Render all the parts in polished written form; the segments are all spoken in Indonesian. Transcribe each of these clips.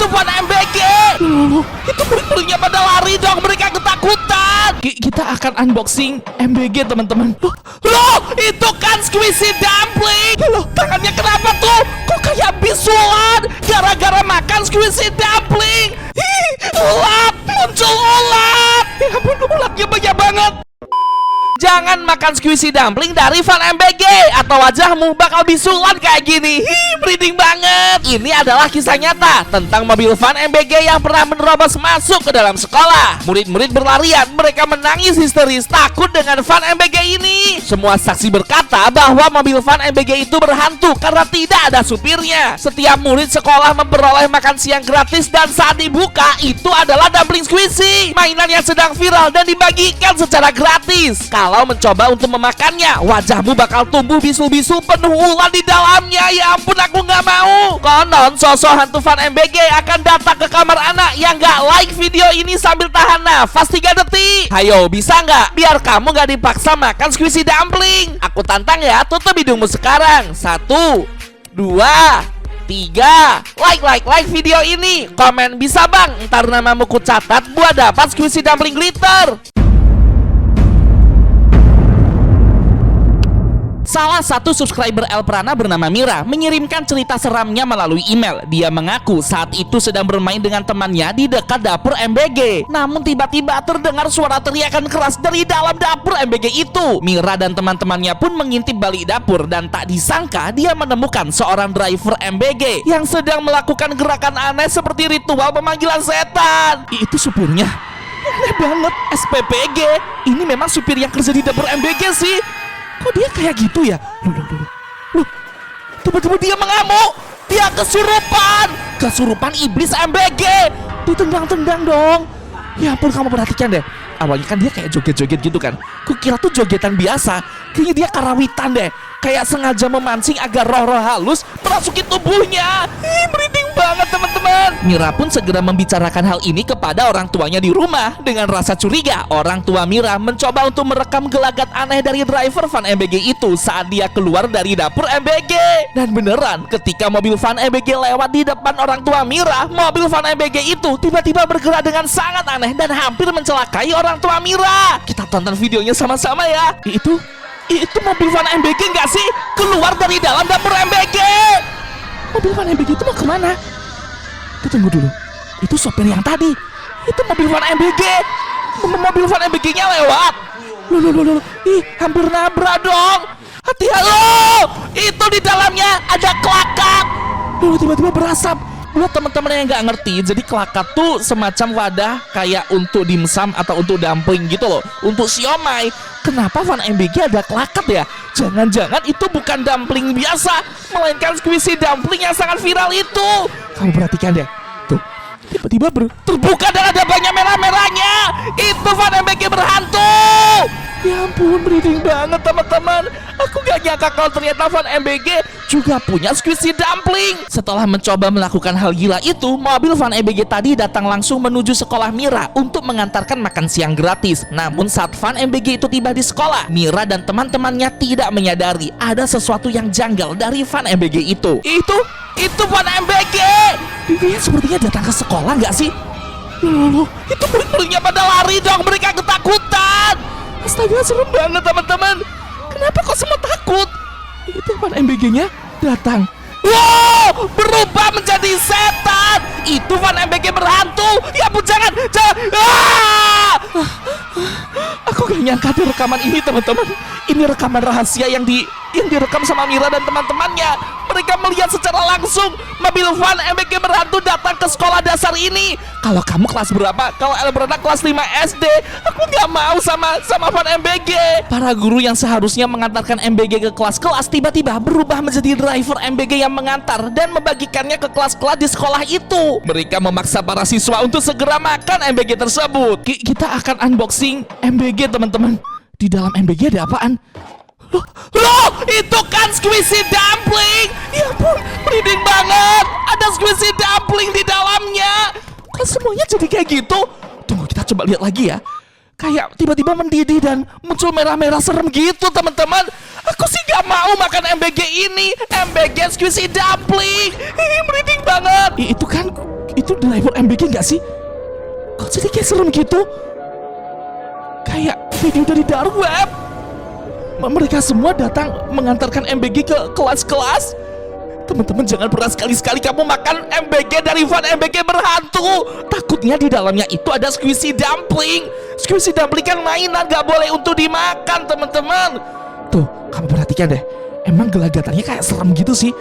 Fun MBG. Itu murid-muridnya pada lari dong, mereka ketakutan. Kita akan unboxing MBG teman-teman. Loh, itu kan Squishy Dumpling. Loh, tangannya kenapa tuh? Kok kayak bisulan? Gara-gara makan Squishy Dumpling. Ulat, muncul ulat. Ya ampun, ulatnya banyak banget. Jangan makan Squishy Dumpling dari Fun MBG atau wajahmu bakal bisulan kayak gini. Merinding banget. Ini adalah kisah nyata tentang mobil Fun MBG yang pernah menerobos masuk ke dalam sekolah. Murid-murid berlarian, mereka menangis histeris takut dengan Fun MBG ini. Semua saksi berkata bahwa mobil Fun MBG itu berhantu karena tidak ada supirnya. Setiap murid sekolah memperoleh makan siang gratis dan saat dibuka itu adalah dumpling Squishy, mainan yang sedang viral dan dibagikan secara gratis. Kalau mencoba untuk memakannya, wajahmu bakal tumbuh bisul-bisul penuh ulat di dalamnya. Ya ampun, aku nggak mau. Konon sosok hantu Fun MBG akan datang ke kamar anak yang nggak like video ini sambil tahan nafas 3 detik. Hayo, bisa nggak? Biar kamu nggak dipaksa makan Squishy Dumpling. Aku tantang ya, tutup hidungmu sekarang. 1, 2, 3. Like video ini. Komen bisa bang, ntar namamu ku catat buat dapat Squishy Dumpling glitter. Salah satu subscriber El Prana bernama Mira mengirimkan cerita seramnya melalui email. Dia mengaku saat itu sedang bermain dengan temannya di dekat dapur MBG. Namun tiba-tiba terdengar suara teriakan keras dari dalam dapur MBG itu. Mira dan teman-temannya pun mengintip balik dapur dan tak disangka dia menemukan seorang driver MBG yang sedang melakukan gerakan aneh seperti ritual pemanggilan setan. Itu supirnya. Aneh banget, SPPG. Ini memang supir yang kerja di dapur MBG sih. Kok dia kayak gitu ya? Loh, tiba-tiba dia mengamuk. Dia kesurupan. Kesurupan iblis MBG. Ditendang-tendang dong. Ya ampun, kamu perhatikan deh. Awalnya kan dia kayak joget-joget gitu kan. Kukira tuh jogetan biasa. Kayaknya dia karawitan deh. Kayak sengaja memancing agar roh-roh halus merasuki tubuhnya. Merinding banget teman-teman. Mira pun segera membicarakan hal ini kepada orang tuanya di rumah. Dengan rasa curiga, orang tua Mira mencoba untuk merekam gelagat aneh dari driver Fun MBG itu saat dia keluar dari dapur MBG. Dan beneran, ketika mobil Fun MBG lewat di depan orang tua Mira, mobil Fun MBG itu tiba-tiba bergerak dengan sangat aneh dan hampir mencelakai orang tua Mira. Kita tonton videonya sama-sama ya. Itu mobil Fun MBG nggak sih? Keluar dari dalam dapur MBG. Mobil Fun MBG itu mau kemana? Tunggu dulu. Itu sopir yang tadi. Itu mobil Fun MBG. Mobil Fun MBG-nya lewat. Loh. Hampir nabrak dong. Hati-hati loh. Itu di dalamnya ada kelakar. Tiba-tiba berasap. Buat teman-teman yang nggak ngerti, jadi kelakar tuh semacam wadah kayak untuk dimsum atau untuk dumpling gitu loh, untuk siomay. Kenapa Fun MBG ada kelakar ya? Jangan-jangan itu bukan dumpling biasa, melainkan Squishy Dumpling yang sangat viral itu. Kamu perhatikan deh, tuh tiba-tiba terbuka dan ada banyak merah-merahnya. Itu Fun MBG berhantu. Ya ampun, merinding banget teman-teman. Aku gak nyangka kalau ternyata Fun MBG juga punya Squishy Dumpling. Setelah mencoba melakukan hal gila itu, mobil Fun MBG tadi datang langsung menuju sekolah Mira untuk mengantarkan makan siang gratis. Namun saat Fun MBG itu tiba di sekolah, Mira dan teman-temannya tidak menyadari ada sesuatu yang janggal dari Fun MBG itu. Itu Fun MBG. Dia sepertinya datang ke sekolah nggak sih? Loh, itu murid-muridnya pada lari dong, mereka ketakutan. Astaga, serem banget teman-teman. Kenapa kok semua takut? Itu Fun MBG-nya datang. Wow, berubah menjadi setan. Itu Fun MBG berhantu. Ya ampun, jangan. Aku gak nyangka di rekaman ini teman-teman. Ini rekaman rahasia yang direkam sama Mira dan teman-temannya. Mereka melihat secara langsung mobil Fun MBG berhantu datang ke sekolah dasar ini. Kalau kamu kelas berapa? Kalau El Prana kelas 5 SD. Aku gak mau sama Fun MBG. Para guru yang seharusnya mengantarkan MBG ke kelas-kelas tiba-tiba berubah menjadi driver MBG yang mengantar dan membagikannya ke kelas-kelas di sekolah itu. Mereka memaksa para siswa untuk segera makan MBG tersebut. Kita akan unboxing MBG teman-teman. Di dalam MBG ada apaan? Loh, itu kan Squishy Dumpling. Ya ampun, merinding banget. Ada Squishy Dumpling di dalamnya. Kok semuanya jadi kayak gitu? Tunggu, kita coba lihat lagi ya. Kayak tiba-tiba mendidih dan muncul merah-merah serem gitu teman-teman. Aku sih gak mau makan MBG ini. MBG Squishy Dumpling. Merinding banget. Itu subscriber MBG nggak sih? Kok jadi kayak serem gitu? Kayak video dari dark web. Mereka semua datang mengantarkan MBG ke kelas-kelas. Teman-teman jangan pernah sekali-sekali kamu makan MBG dari Van MBG berhantu. Takutnya di dalamnya itu ada squishy dumpling. Squishy dumpling kan mainan, gak boleh untuk dimakan teman-teman. Tuh, kamu perhatikan deh. Emang gelagatannya kayak serem gitu sih.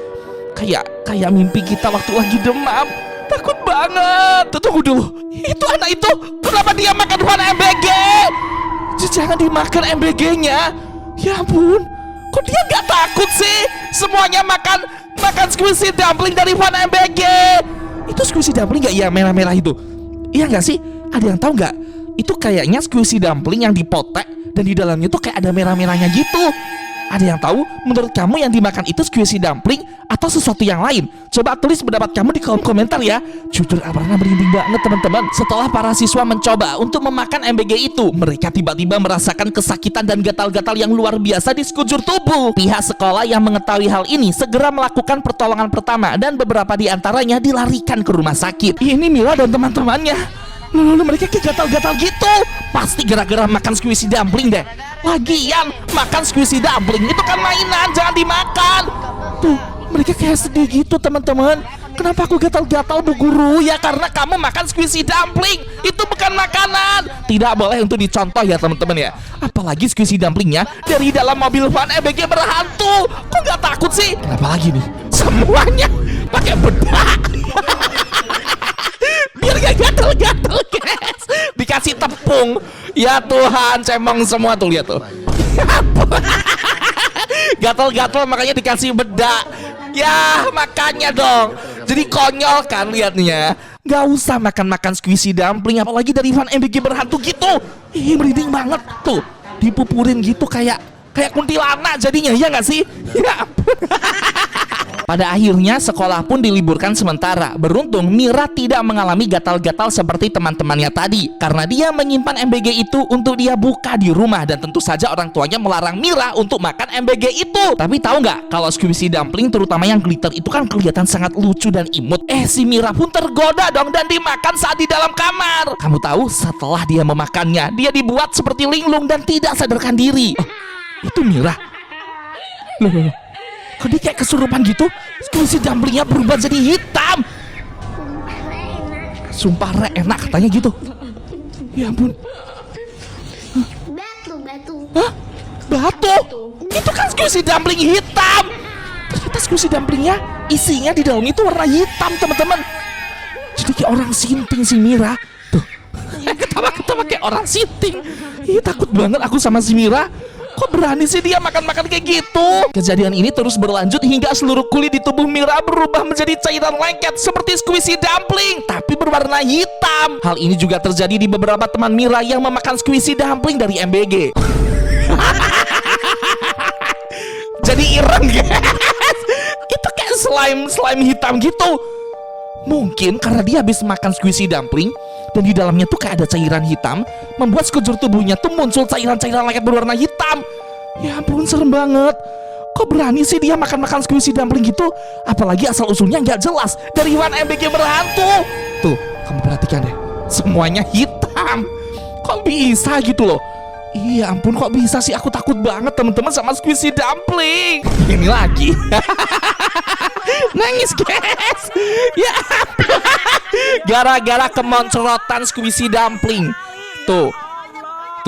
Kayak mimpi kita waktu lagi demam. Takut banget. Tuh, tunggu dulu. Itu anak itu, kenapa dia makan Van MBG? Jangan dimakan MBG-nya. Ya ampun, kok dia gak takut sih? Semuanya makan squishy dumpling dari Van MBG. Itu squishy dumpling gak ya merah-merah itu? Iya gak sih? Ada yang tahu gak? Itu kayaknya squishy dumpling yang dipotek dan di dalamnya tuh kayak ada merah-merahnya gitu. Ada yang tahu? Menurut kamu yang dimakan itu squishy dumpling atau sesuatu yang lain? Coba tulis pendapat kamu di kolom komentar ya. Jujur Alprana merinding banget teman-teman. Setelah para siswa mencoba untuk memakan MBG itu, mereka tiba-tiba merasakan kesakitan dan gatal-gatal yang luar biasa di sekujur tubuh. Pihak sekolah yang mengetahui hal ini segera melakukan pertolongan pertama dan beberapa di antaranya dilarikan ke rumah sakit. Ini Mila dan teman-temannya. Lalu mereka kayak gatal-gatal gitu. Pasti gara-gara makan squishy dumpling deh. Lagian makan squishy dumpling itu kan mainan, jangan dimakan. Tuh, mereka kayak sedih gitu teman-teman. Kenapa aku gatal-gatal Bu Guru? Ya karena kamu makan squishy dumpling. Itu bukan makanan. Tidak boleh untuk dicontoh ya teman-teman ya. Apalagi squishy dumplingnya dari dalam mobil Van MBG berhantu. Kok gak takut sih? Kenapa lagi nih? Semuanya pakai bedak. Biar gak gatel-gatel guys. Dikasih tepung. Ya Tuhan, cemong semua tuh, lihat tuh. Gatel-gatel makanya dikasih bedak. Ya makanya dong. Jadi konyol kan liatnya. Gak usah makan-makan squishy dumpling, apalagi dari Van MBG berhantu gitu. Ih, merinding banget tuh. Dipupurin gitu kayak kuntilanak jadinya, ya gak sih? Ya ampun. Pada akhirnya sekolah pun diliburkan sementara. Beruntung Mira tidak mengalami gatal-gatal seperti teman-temannya tadi, karena dia menyimpan MBG itu untuk dia buka di rumah. Dan tentu saja orang tuanya melarang Mira untuk makan MBG itu. Tapi tahu nggak, kalau squishy dumpling terutama yang glitter itu kan kelihatan sangat lucu dan imut. Si Mira pun tergoda dong dan dimakan saat di dalam kamar. Kamu tahu, setelah dia memakannya, dia dibuat seperti linglung dan tidak sadarkan diri. Itu Mira. Loh. Kok dia kayak kesurupan gitu? Squishy dumplingnya berubah jadi hitam. Sumpah enak katanya gitu. Ya ampun. Batu. Hah? Batu? Itu kan squishy dumpling hitam. Ternyata squishy dumplingnya isinya di dalam itu warna hitam teman-teman. Jadi kayak orang sinting si Mira. Tuh. Ketawa-ketawa kayak orang sinting. Ih, takut banget aku sama si Mira. Kok berani sih dia makan-makan kayak gitu? Kejadian ini terus berlanjut hingga seluruh kulit di tubuh Mira berubah menjadi cairan lengket seperti squishy dumpling, tapi berwarna hitam. Hal ini juga terjadi di beberapa teman Mira yang memakan squishy dumpling dari MBG. Jadi ireng guys. Itu kayak slime hitam gitu. Mungkin karena dia habis makan squishy dumpling dan di dalamnya tuh kayak ada cairan hitam, membuat sekujur tubuhnya tuh muncul cairan-cairan lengket berwarna hitam. Ya ampun, serem banget. Kok berani sih dia makan-makan squishy dumpling gitu? Apalagi asal usulnya nggak jelas dari Van MBG berhantu. Tuh, kamu perhatikan deh, semuanya hitam. Kok bisa gitu loh? Iya ampun, kok bisa sih? Aku takut banget teman-teman sama squishy dumpling. Ini lagi. Nangis guys. Ya ampun. Gara-gara kemoncrotan squishy dumpling. Tuh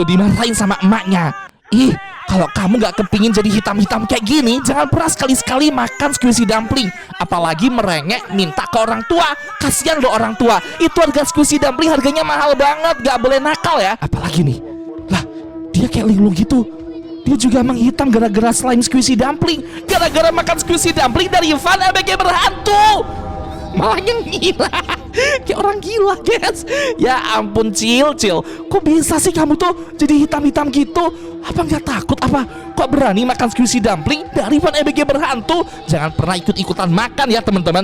dimarahin sama emaknya. Ih, kalau kamu gak kepingin jadi hitam-hitam kayak gini, jangan pernah sekali-sekali makan squishy dumpling. Apalagi merengek minta ke orang tua. Kasian loh orang tua. Itu harga squishy dumpling harganya mahal banget. Gak boleh nakal ya. Apalagi nih, lah dia kayak linglung gitu. Dia juga menghitam gara-gara slime squishy dumpling. Gara-gara makan squishy dumpling dari Van MBG berhantu. Malah gila. Kayak orang gila guys. Ya ampun Cil. Kok bisa sih kamu tuh jadi hitam-hitam gitu? Apa nggak takut apa? Kok berani makan squishy dumpling dari Van MBG berhantu? Jangan pernah ikut-ikutan makan ya teman-teman.